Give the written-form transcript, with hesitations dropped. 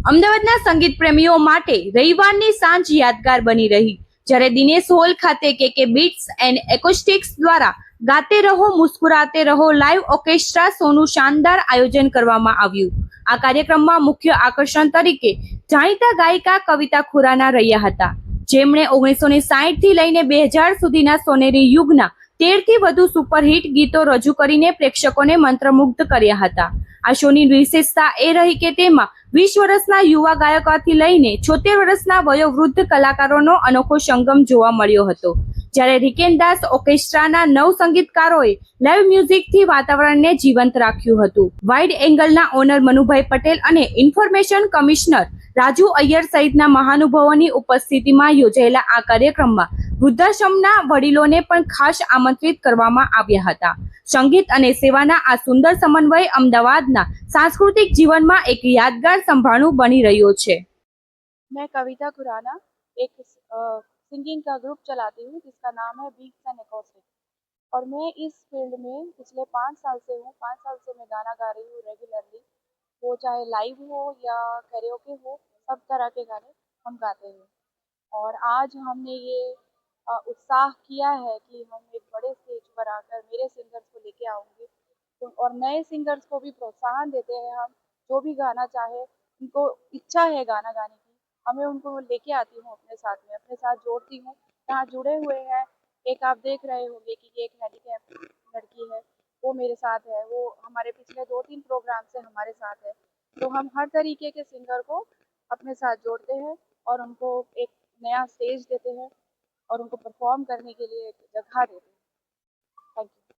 અમદાવાદના સંગીત પ્રેમીઓ માટે રવિવારની સાંજ યાદગાર બની રહી, જ્યારે દિનેશ હોલ ખાતે કે બીટ્સ એન્ડ એકોસ્ટિક્સ દ્વારા ગાતે રહો મુસ્કુરાતે રહો લાઈવ ઓર્કેસ્ટ્રા શોનું શાનદાર આયોજન કરવામાં આવ્યું. આ કાર્યક્રમમાં મુખ્ય આકર્ષણ તરીકે જાણીતા ગાયિકા કવિતા ખુરાના રહ્યા હતા, જેમણે 1960 થી લઈને 2000 સુધીના સોનેરી યુગના 13 થી વધુ સુપરહિટ ગીતો રજૂ કરીને પ્રેક્ષકોને મંત્રમુગ્ધ કર્યા હતા. આ શોની વિશેષતા એ રહી કે તેમાં 20 વર્ષના યુવા ગાયકોથી લઈને 76 વર્ષના વયોવૃદ્ધ કલાકારોનો અનોખો સંગમ જોવા મળ્યો હતો, જ્યારે રિકેન દાસ ઓર્કેસ્ટ્રાના 9 સંગીતકારોએ લાઈવ મ્યુઝિકથી વાતાવરણને જીવંત રાખ્યું હતું. વાઇડ એંગલના ઓનર મનુભાઈ પટેલ અને ઇન્ફોર્મેશન કમિશનર રાજુ અય્યર સહિતના મહાનુભાવોની ઉપસ્થિતિમાં યોજાયેલા આ કાર્યક્રમમાં વૃદ્ધાશ્રમના વડીલોને પણ ખાસ આમંત્રિત કરવામાં આવ્યા હતા. સંગીત અને સેવાના આ સુંદર સમન્વય અમદાવાદના सांस्कृतिक जीवन में एक यादगार संभावना बनी रही है। मैं कविता खुराना एक सिंगिंग का ग्रुप चलाती हूँ जिसका नाम है बीट्स एंड एकोस्टिक्स, और मैं इस फील्ड में पिछले 5 साल से हूँ। 5 साल से मैं गाना गा रही हूँ रेगुलरली, वो चाहे लाइव हो या कैरियोके हो, सब तरह के गाने हम गाते हैं। और आज हमने ये उत्साह किया है कि हम एक बड़े स्टेज पर आकर मेरे सिंगर्स को लेके आऊँगी और नए सिंगर्स को भी प्रोत्साहन देते हैं। हम जो भी गाना चाहे, उनको इच्छा है गाना गाने की, हमें उनको लेके आती हूँ अपने साथ में, अपने साथ जोड़ती हूँ। यहाँ जुड़े हुए हैं, एक आप देख रहे होंगे कि एक हैंडीकैप लड़की है, वो मेरे साथ है, वो हमारे पिछले 2-3 प्रोग्राम से हमारे साथ है। तो हम हर तरीके के सिंगर को अपने साथ जोड़ते हैं और उनको एक नया स्टेज देते हैं और उनको परफॉर्म करने के लिए एक जगह देते हैं।